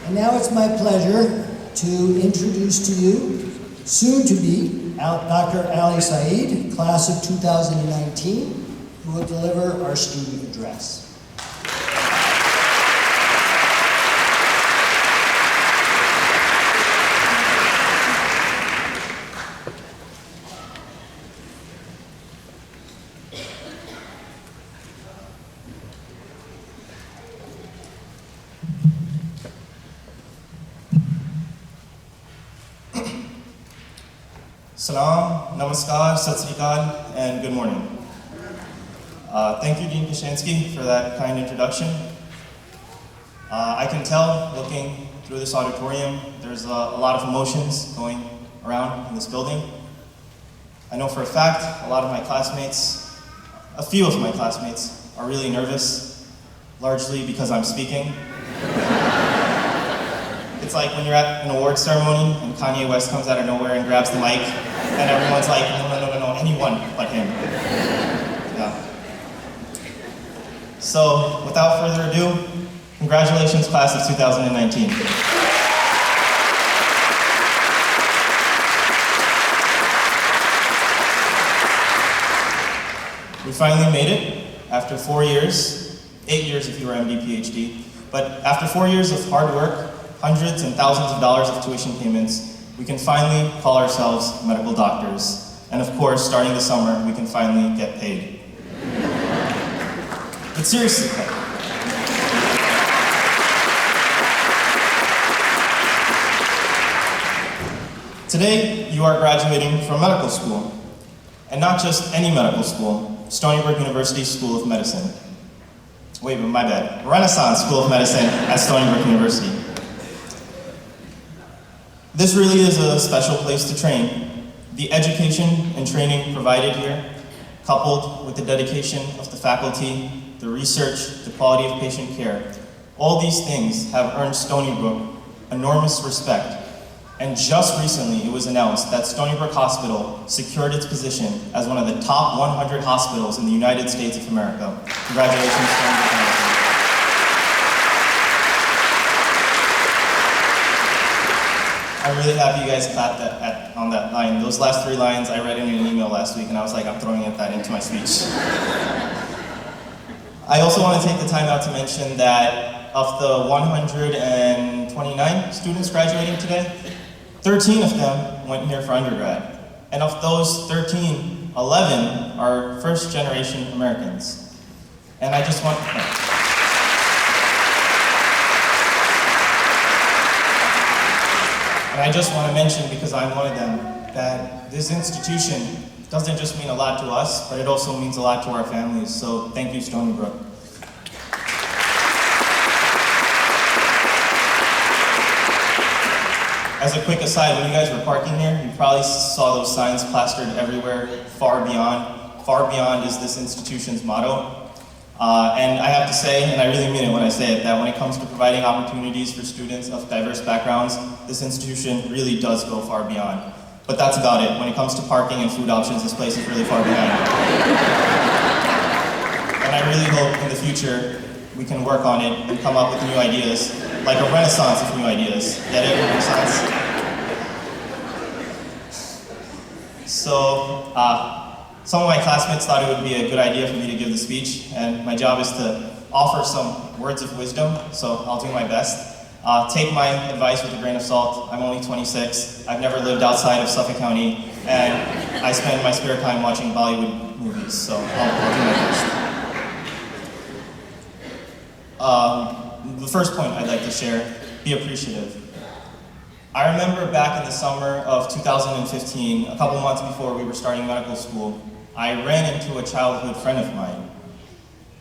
And now it's my pleasure to introduce to you, soon to be, Dr. Ali Syed, class of 2019, who will deliver our student address. Salam, namaskar, sat sri akal, and good morning. Thank you, Dean Kashansky, for that kind introduction. I can tell, looking through this auditorium, there's a lot of emotions going around in this building. I know for a fact, a lot of my classmates, a few of my classmates, are really nervous, largely because I'm speaking. It's like when you're at an awards ceremony and Kanye West comes out of nowhere and grabs the mic, and everyone's like, no, anyone but him. Yeah. So, without further ado, congratulations, class of 2019. We finally made it after 4 years, 8 years if you were MD, PhD, but after 4 years of hard work, hundreds and thousands of dollars of tuition payments, we can finally call ourselves medical doctors. And of course, starting this summer, we can finally get paid. But seriously, today, you are graduating from medical school. And not just any medical school, Stony Brook University School of Medicine. Wait, my bad. Renaissance School of Medicine at Stony Brook University. This really is a special place to train. The education and training provided here, coupled with the dedication of the faculty, the research, the quality of patient care, all these things have earned Stony Brook enormous respect. And just recently, it was announced that Stony Brook Hospital secured its position as one of the top 100 hospitals in the United States of America. Congratulations, Stony Brook Medical. I'm really happy you guys clapped on that line. Those last 3 lines I read in an email last week, and I was like, I'm throwing that into my speech. I also want to take the time out to mention that of the 129 students graduating today, 13 of them went here for undergrad. And of those 13, 11 are first-generation Americans. And I just want to mention, because I'm one of them, that this institution doesn't just mean a lot to us, but it also means a lot to our families. So thank you, Stony Brook. As a quick aside, when you guys were parking here, you probably saw those signs plastered everywhere, far beyond. Far beyond is this institution's motto. And I have to say, and I really mean it when I say it, that when it comes to providing opportunities for students of diverse backgrounds, this institution really does go far beyond. But that's about it. When it comes to parking and food options, this place is really far behind. And I really hope in the future we can work on it and come up with new ideas, like a renaissance of new ideas. Get it? Renaissance? So, some of my classmates thought it would be a good idea for me to give the speech, and my job is to offer some words of wisdom, so I'll do my best. Take my advice with a grain of salt. I'm only 26, I've never lived outside of Suffolk County, and I spend my spare time watching Bollywood movies, so I'll do my best. The first point I'd like to share, be appreciative. I remember back in the summer of 2015, a couple months before we were starting medical school, I ran into a childhood friend of mine.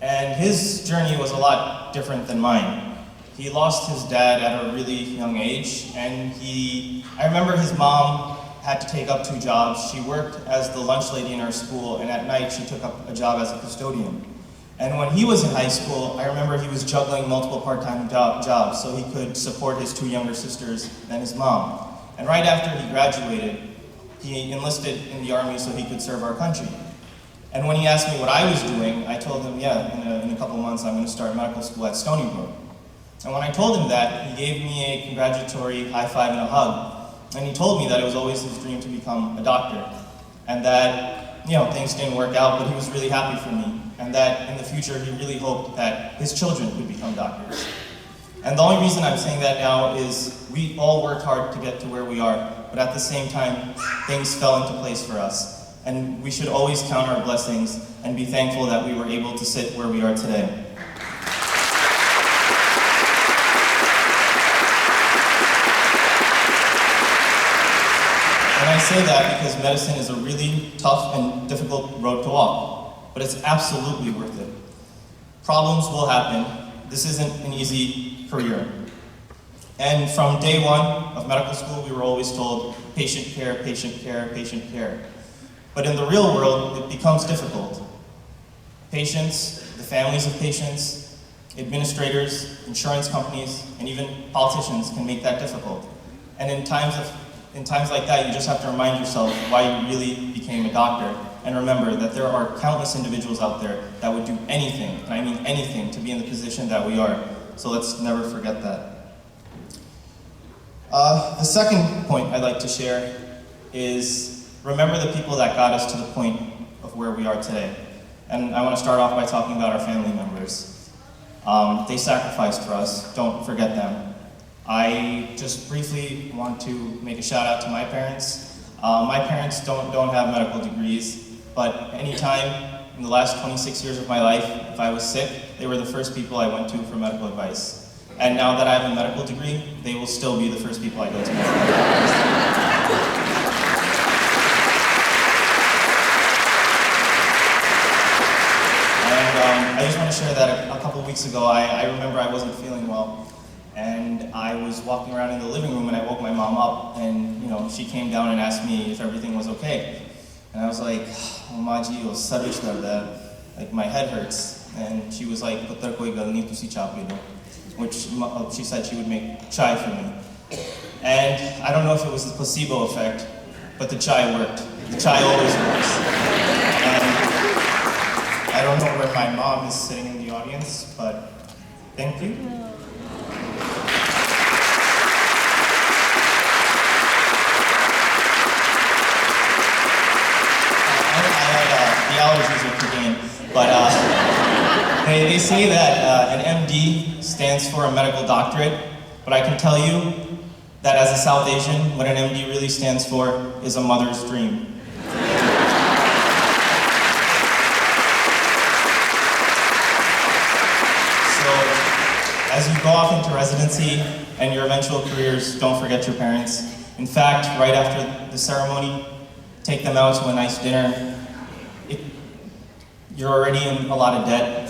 And his journey was a lot different than mine. He lost his dad at a really young age, and I remember his mom had to take up 2 jobs. She worked as the lunch lady in our school, and at night she took up a job as a custodian. And when he was in high school, I remember he was juggling multiple part-time jobs so he could support his 2 younger sisters and his mom. And right after he graduated, he enlisted in the Army so he could serve our country. And when he asked me what I was doing, I told him, yeah, in a couple months I'm going to start medical school at Stony Brook. And when I told him that, he gave me a congratulatory high five and a hug. And he told me that it was always his dream to become a doctor. And that, things didn't work out, but he was really happy for me. And that in the future, he really hoped that his children could become doctors. And the only reason I'm saying that now is we all worked hard to get to where we are, but at the same time, things fell into place for us. And we should always count our blessings and be thankful that we were able to sit where we are today. And I say that because medicine is a really tough and difficult road to walk, but it's absolutely worth it. Problems will happen. This isn't an easy career. And from day one of medical school, we were always told, patient care, patient care, patient care. But in the real world, it becomes difficult. Patients, the families of patients, administrators, insurance companies, and even politicians can make that difficult. And in times like that, you just have to remind yourself why you really became a doctor. And remember that there are countless individuals out there that would do anything, and I mean anything, to be in the position that we are. So let's never forget that. The second point I'd like to share is remember the people that got us to the point of where we are today. And I want to start off by talking about our family members. They sacrificed for us, don't forget them. I just briefly want to make a shout out to my parents. My parents don't have medical degrees, but anytime in the last 26 years of my life, if I was sick, they were the first people I went to for medical advice. And now that I have a medical degree, they will still be the first people I go to for medical advice. And I just want to share that a couple weeks ago, I remember I wasn't feeling well. And I was walking around in the living room and I woke my mom up and, she came down and asked me if everything was okay. And I was like, Maji, like my head hurts. And she was like, which she said she would make chai for me. And I don't know if it was the placebo effect, but the chai worked. The chai always works. And I don't know where my mom is sitting in the audience, but thank you. Allergies are kicking in, but they say that an MD stands for a medical doctorate, but I can tell you that as a South Asian, what an MD really stands for is a mother's dream. So, as you go off into residency and your eventual careers, don't forget your parents. In fact, right after the ceremony, take them out to a nice dinner. You're already in a lot of debt.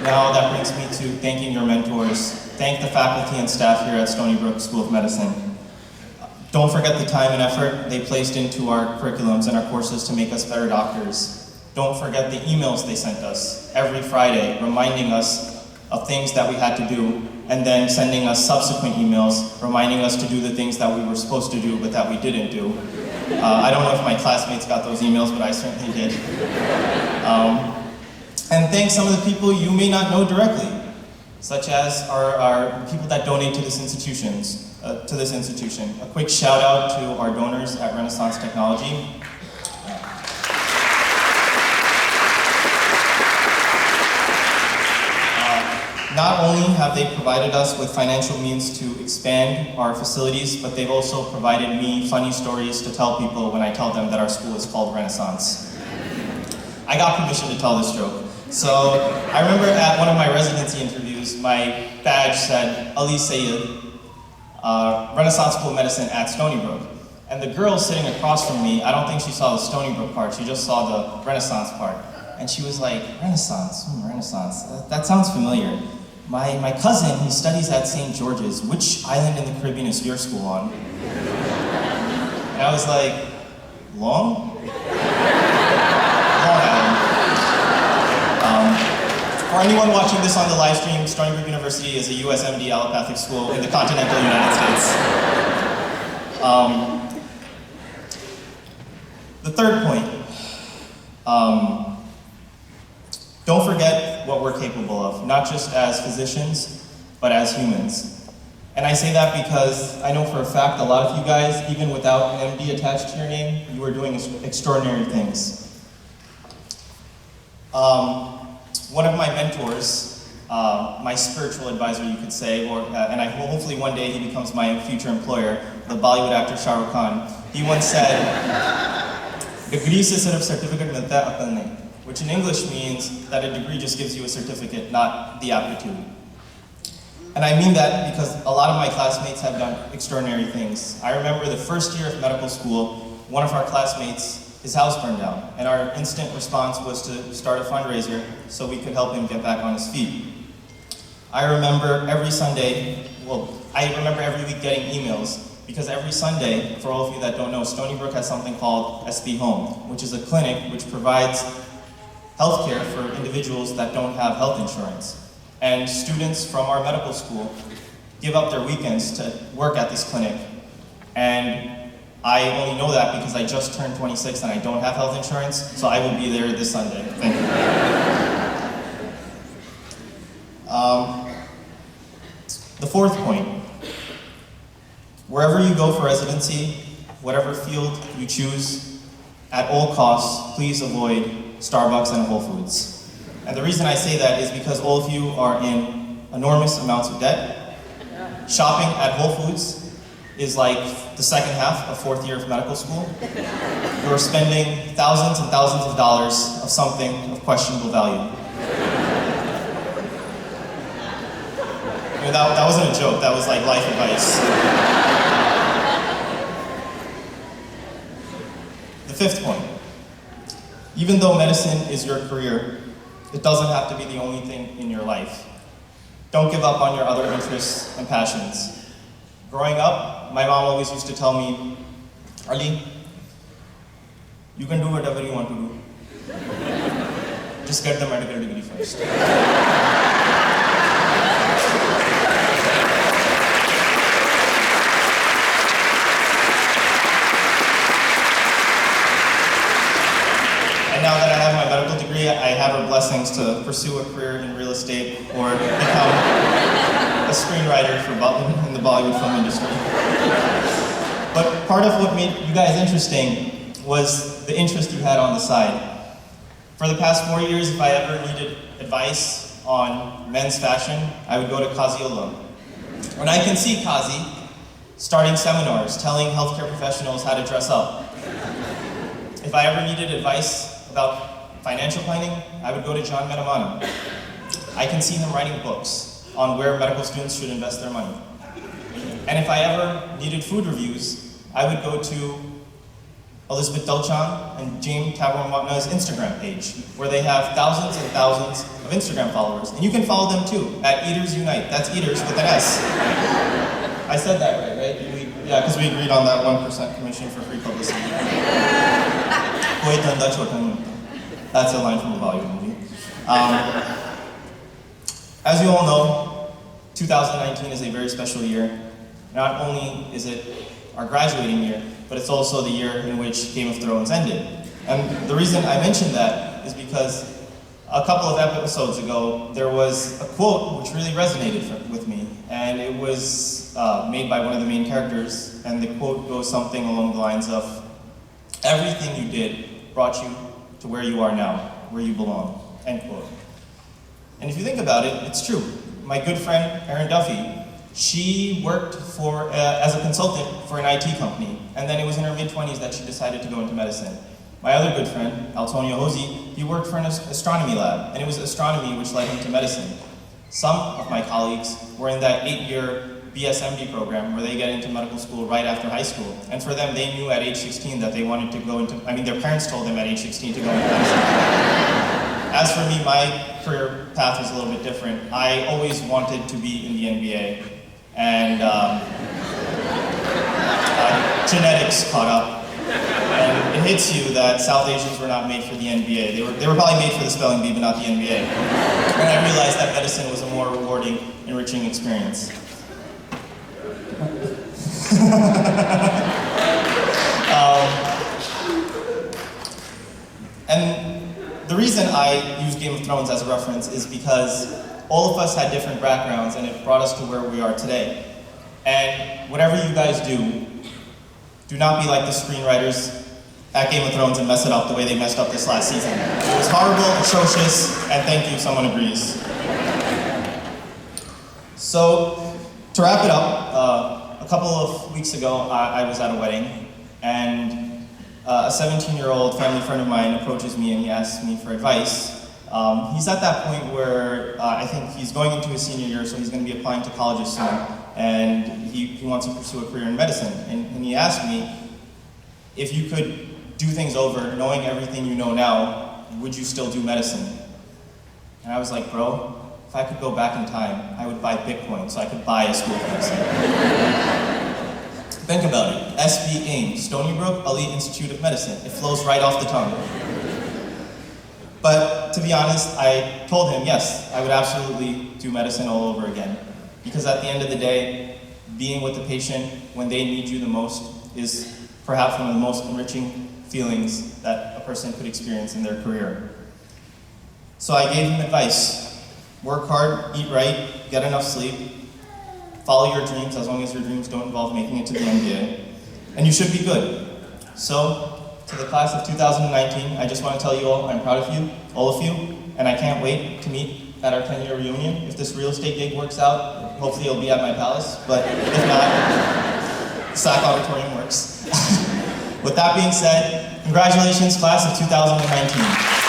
Now that brings me to thanking your mentors. Thank the faculty and staff here at Stony Brook School of Medicine. Don't forget the time and effort they placed into our curriculums and our courses to make us better doctors. Don't forget the emails they sent us every Friday, reminding us of things that we had to do, and then sending us subsequent emails, reminding us to do the things that we were supposed to do, but that we didn't do. I don't know if my classmates got those emails, but I certainly did. And thank some of the people you may not know directly, such as our people that donate to this institution. A quick shout out to our donors at Renaissance Technology. Not only have they provided us with financial means to expand our facilities, but they've also provided me funny stories to tell people when I tell them that our school is called Renaissance. I got permission to tell this joke. So I remember at one of my residency interviews, my badge said, Ali Syed, Renaissance School of Medicine at Stony Brook. And the girl sitting across from me, I don't think she saw the Stony Brook part, she just saw the Renaissance part. And she was like, Renaissance, Renaissance, that sounds familiar. My cousin, he studies at St. George's. Which island in the Caribbean is your school on? And I was like, Long? Long Island. For anyone watching this on the live stream, Stony Brook University is a USMD allopathic school in the continental United States. The third point. Don't forget what we're capable of, not just as physicians, but as humans. And I say that because I know for a fact a lot of you guys, even without an MD attached to your name, you are doing extraordinary things. One of my mentors, my spiritual advisor, you could say, and hopefully one day he becomes my future employer, the Bollywood actor Shahrukh Khan, he once said, "Degree se sirf certificate milta hai, aql nahi," which in English means that a degree just gives you a certificate, not the aptitude. And I mean that because a lot of my classmates have done extraordinary things. I remember the first year of medical school, one of our classmates, his house burned down, and our instant response was to start a fundraiser so we could help him get back on his feet. I remember every week getting emails, because every Sunday, for all of you that don't know, Stony Brook has something called SB Home, which is a clinic which provides healthcare for individuals that don't have health insurance. And students from our medical school give up their weekends to work at this clinic. And I only know that because I just turned 26 and I don't have health insurance, so I will be there this Sunday. Thank you. The fourth point, wherever you go for residency, whatever field you choose, at all costs, please avoid Starbucks and Whole Foods. And the reason I say that is because all of you are in enormous amounts of debt. Shopping at Whole Foods is like the second half of fourth year of medical school. You're spending thousands and thousands of dollars of something of questionable value. I mean, that wasn't a joke, that was like life advice. The fifth point, even though medicine is your career, it doesn't have to be the only thing in your life. Don't give up on your other interests and passions. Growing up, my mom always used to tell me, "Ali, you can do whatever you want to do. Just get the medical degree first." Now that I have my medical degree, I have her blessings to pursue a career in real estate or become a screenwriter in the Bollywood film industry. But part of what made you guys interesting was the interest you had on the side. For the past 4 years, if I ever needed advice on men's fashion, I would go to Kaziola. When I can see Kazi starting seminars, telling healthcare professionals how to dress up. If I ever needed advice about financial planning, I would go to John Metamana. I can see him writing books on where medical students should invest their money. And if I ever needed food reviews, I would go to Elizabeth Delchan and James Tabaramwatna's Instagram page, where they have thousands and thousands of Instagram followers. And you can follow them too, at Eaters Unite. That's Eaters with an S. I said that right? Yeah, because we agreed on that 1% commission for free publicity. That's a line from a Bollywood movie. As you all know, 2019 is a very special year. Not only is it our graduating year, but it's also the year in which Game of Thrones ended. And the reason I mention that is because a couple of episodes ago, there was a quote which really resonated with me, and it was made by one of the main characters, and the quote goes something along the lines of, "Everything you did brought you to where you are now, where you belong," end quote. And if you think about it, it's true. My good friend, Erin Duffy, she worked as a consultant for an IT company, and then it was in her mid-20s that she decided to go into medicine. My other good friend, Antonio Hosey, he worked for an astronomy lab, and it was astronomy which led him to medicine. Some of my colleagues were in that 8-year BSMD program where they get into medical school right after high school. And for them, they knew at age 16 that they wanted to go into, their parents told them at age 16 to go into medicine. As for me, my career path was a little bit different. I always wanted to be in the NBA, and genetics caught up. And it hits you that South Asians were not made for the NBA. They were probably made for the spelling bee, but not the NBA. And I realized that medicine was a more rewarding, enriching experience. And the reason I use Game of Thrones as a reference is because all of us had different backgrounds and it brought us to where we are today. And whatever you guys do not be like the screenwriters at Game of Thrones and mess it up the way they messed up this last season. It was horrible, atrocious, and thank you, someone agrees. So, to wrap it up, a couple of weeks ago, I was at a wedding, and a 17-year-old family friend of mine approaches me and he asks me for advice. He's at that point where I think he's going into his senior year, so he's going to be applying to colleges soon, and he wants to pursue a career in medicine. And he asked me, if you could do things over, knowing everything you know now, would you still do medicine? And I was like, bro, if I could go back in time, I would buy Bitcoin so I could buy a school of medicine. Think about it. SB AIM, Stony Brook Elite Institute of Medicine. It flows right off the tongue. But to be honest, I told him, yes, I would absolutely do medicine all over again. Because at the end of the day, being with the patient when they need you the most is perhaps one of the most enriching feelings that a person could experience in their career. So I gave him advice. Work hard, eat right, get enough sleep, follow your dreams as long as your dreams don't involve making it to the NBA, and you should be good. So, to the class of 2019, I just want to tell you all, I'm proud of you, all of you, and I can't wait to meet at our 10-year reunion. If this real estate gig works out, hopefully it'll be at my palace, but if not, SAC Auditorium works. With that being said, congratulations, class of 2019.